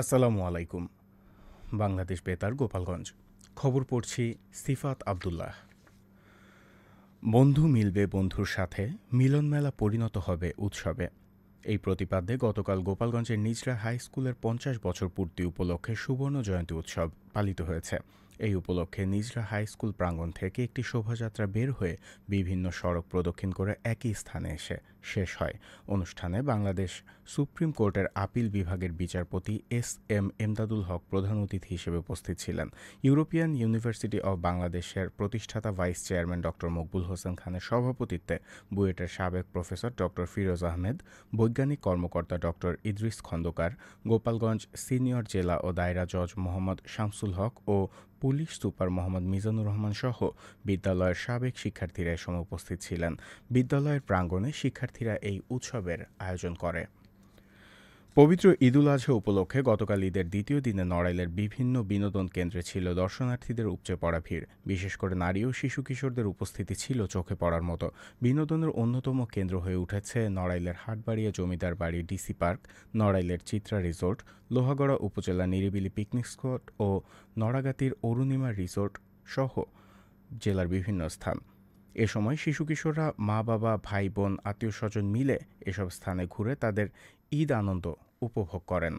আসসালামু আলাইকুম। বাংলাদেশ বেতার গোপালগঞ্জ। খবর পড়ছি সিফাত আবদুল্লাহ। বন্ধু মিলবে বন্ধুর সাথে, মিলন মেলা পরিণত হবে উৎসবে। এই প্রতিপাদ্যে গতকাল গোপালগঞ্জের নিজরা হাই স্কুলের ৫০ বছর পূর্তি উপলক্ষে সুবর্ণ জয়ন্তী উৎসব পালিত হয়েছে। এই উপলক্ষে নিজরা হাই স্কুল প্রাঙ্গণ থেকে একটি শোভাযাত্রা বের হয়ে বিভিন্ন সড়ক প্রদক্ষিণ করে একই স্থানে এসে শেষ হয়। অনুষ্ঠানে বাংলাদেশ সুপ্রিম কোর্টের আপিল বিভাগের বিচারপতি এস এমদাদুল হক প্রধান অতিথি হিসেবে উপস্থিত ছিলেন। ইউরোপিয়ান ইউনিভার্সিটি অব বাংলাদেশের প্রতিষ্ঠাতা vice chairman doctor Maqbool Hossain খানের সভাপতিত্বে বুয়েটের সাবেক প্রফেসর ডক্টর ফিরোজ আহমেদ, বৈজ্ঞানিক কর্মকর্তা ডক্টর ইদ্রিস খন্দকার, গোপালগঞ্জ সিনিয়র জেলা ও দায়রা জজ মোহাম্মদ শামসুল হক ও পুলিশ সুপার মোহাম্মদ মিজানুর রহমান সহ বিদ্যালয়ের সাবেক শিক্ষার্থীরা এ সময় উপস্থিত ছিলেন। বিদ্যালয়ের প্রাঙ্গণে শিক্ষার্থীরা এই উৎসবের আয়োজন করে। পবিত্র ঈদুল আজহা উপলক্ষে গতকাল ঈদের দ্বিতীয় দিনে নড়াইলের বিভিন্ন বিনোদন কেন্দ্রে ছিল দর্শনার্থীদের উপচে পড়া ভিড়। বিশেষ করে নারী ও শিশু কিশোরদের উপস্থিতি ছিল চোখে পড়ার মতো। বিনোদনের অন্যতম কেন্দ্র হয়ে উঠেছে নড়াইলের হাটবাড়িয়া জমিদার বাড়ি ডিসি পার্ক, নড়াইলের চিত্রা রিসোর্ট, লোহাগড়া উপজেলা নিরিবিলি পিকনিক স্পট ও নড়াগাতির অরুণিমা রিসোর্ট সহ জেলার বিভিন্ন স্থান। এ সময় শিশু কিশোররা মা বাবা ভাই বোন আত্মীয় স্বজন মিলে এসব স্থানে ঘুরে তাদের ঈদ আনন্দ উপভোগ করেন।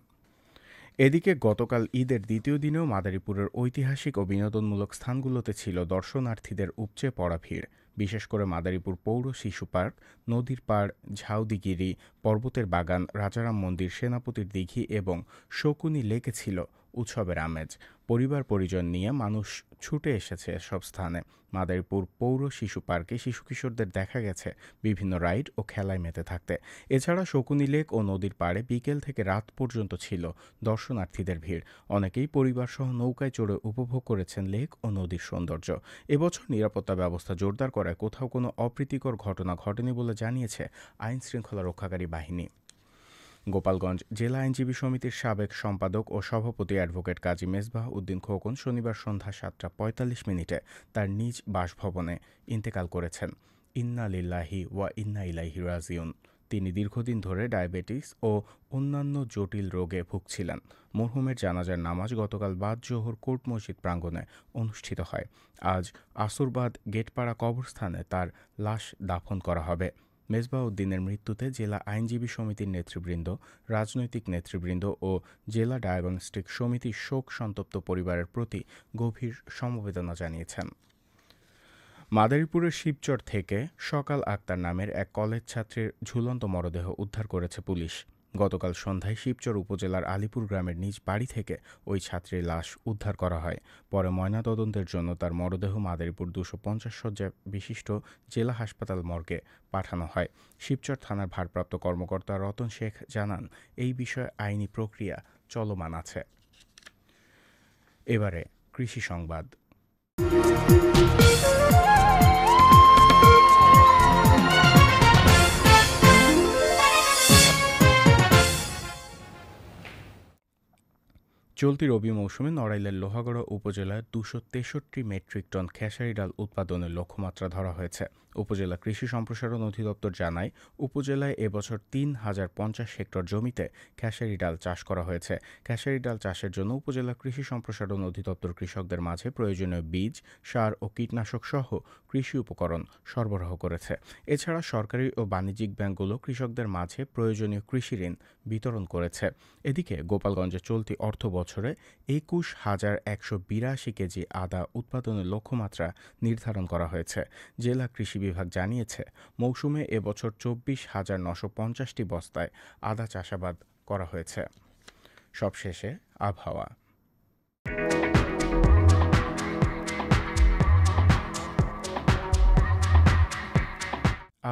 এদিকে গতকাল ঈদের দ্বিতীয় দিনেও মাদারীপুরের ঐতিহাসিক ও বিনোদনমূলক স্থানগুলোতে ছিল দর্শনার্থীদের উপচে পড়া ভিড়। বিশেষ করে মাদারীপুর পৌর শিশু পার্ক, নদীর পাড়, ঝাউদিগিরি, পর্বতের বাগান, রাজারাম মন্দির, সেনাপতির দিঘি এবং শকুনি লেকে ছিল উৎসবের আমেজ। পরিবার পরিজন নিয়ে মানুষ ছুটে এসেছে এসব স্থানে। মাদারীপুর পৌর শিশু পার্কে শিশু কিশোরদের দেখা গেছে বিভিন্ন রাইড ও খেলায় মেতে থাকতে। এছাড়া শকুনি লেক ও নদীর পাড়ে বিকেল থেকে রাত পর্যন্ত ছিল দর্শনার্থীদের ভিড়। অনেকেই পরিবারসহ নৌকায় চড়ে উপভোগ করেছেন লেক ও নদীর সৌন্দর্য। এবছর নিরাপত্তা ব্যবস্থা জোরদার করায় কোথাও কোনো অপ্রীতিকর ঘটনা ঘটেনি বলে জানিয়েছে আইন শৃঙ্খলা রক্ষাকারী বাহিনী। গোপালগঞ্জ জেলা আইনজীবী সমিতির সাবেক সম্পাদক ও সভাপতি অ্যাডভোকেট কাজী মেজবাহ উদ্দিন খোকন শনিবার সন্ধ্যা ৭:৪৫ তার নিজ বাসভবনে ইন্তেকাল করেছেন। ইন্না লিল্লাহি ওয়া ইন্না ইলাইহি রাজিউন। তিনি দীর্ঘদিন ধরে ডায়াবেটিস ও অন্যান্য জটিল রোগে ভুগছিলেন। মরহুমের জানাজার নামাজ গতকাল বাদ জোহর কোর্ট মসজিদ প্রাঙ্গণে অনুষ্ঠিত হয়। আজ আসরবাদ গেটপাড়া কবরস্থানে তার লাশ দাফন করা হবে। মেজবাহ উদ্দিনের মৃত্যুতে জেলা আইনজীবী সমিতির নেতৃবৃন্দ, রাজনৈতিক নেতৃবৃন্দ ও জেলা ডায়াগনস্টিক সমিতি শোক সন্তপ্ত পরিবারের প্রতি গভীর সমবেদনা জানিয়েছেন। মাদারীপুরের শিবচর থেকে সকাল আক্তার নামের এক কলেজ ছাত্রীর ঝুলন্ত মরদেহ উদ্ধার করেছে পুলিশ। গতকাল সন্ধ্যায় শিবচর উপজেলার আলীপুর গ্রামের নিজ বাড়ি থেকে ওই ছাত্রীর লাশ উদ্ধার করা হয়। পরে ময়নাতদন্তের জন্য তার মরদেহ মাদারীপুর ২৫০ শয্যা বিশিষ্ট জেলা হাসপাতাল মর্গে পাঠানো হয়। শিবচর থানার ভারপ্রাপ্ত কর্মকর্তা রতন শেখ জানান, এই বিষয়ে আইনি প্রক্রিয়া চলমান আছে। এবারে কৃষি সংবাদ। চলতি রবি মৌসুমে নড়াইলের লোহাগড়া উপজেলায় ২৬৩ মেট্রিক টন খেসারি ডাল উৎপাদনের লক্ষ্যমাত্রা ধরা হয়েছে। উপজেলা কৃষি সম্প্রসারণ অধিদপ্তর জানায়, উপজেলায় এবছর ৩,০৫০ হেক্টর জমিতে খেসারি ডাল চাষ করা হয়েছে। খেসারি ডাল চাষের জন্য উপজেলা কৃষি সম্প্রসারণ অধিদপ্তর কৃষকদের মাঝে প্রয়োজনীয় বীজ, সার ও কীটনাশক সহ কৃষি উপকরণ সরবরাহ করেছে। এছাড়া সরকারি ও বাণিজ্যিক ব্যাংকগুলো কৃষকদের মাঝে প্রয়োজনীয় কৃষি ঋণ বিতরণ করেছে। এদিকে গোপালগঞ্জে চলতি অর্থ বছরে ২১,১৮২ কেজি আদা উৎপাদনের লক্ষ্যমাত্রা নির্ধারণ করা হয়েছে। জেলা কৃষি বিভাগ জানিয়েছে, মৌসুমে এবছর ২৪,৯৫০টি বস্তায় আদা চাষাবাদ করা হয়েছে। সবশেষে আবহাওয়া।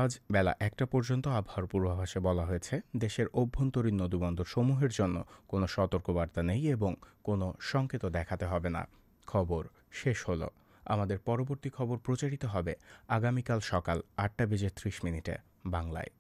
আজ বেলা ১টা পর্যন্ত আবহাওয়ার পূর্বাভাসে বলা হয়েছে, দেশের অভ্যন্তরীণ নদীবন্দর সমূহের জন্য কোনো সতর্কবার্তা নেই এবং কোনো সংকেত দেখাতে হবে না। খবর শেষ হলো। আমাদের পরবর্তী খবর প্রচারিত হবে আগামীকাল সকাল ৮টা বেজে ৩০ মিনিটে বাংলায়।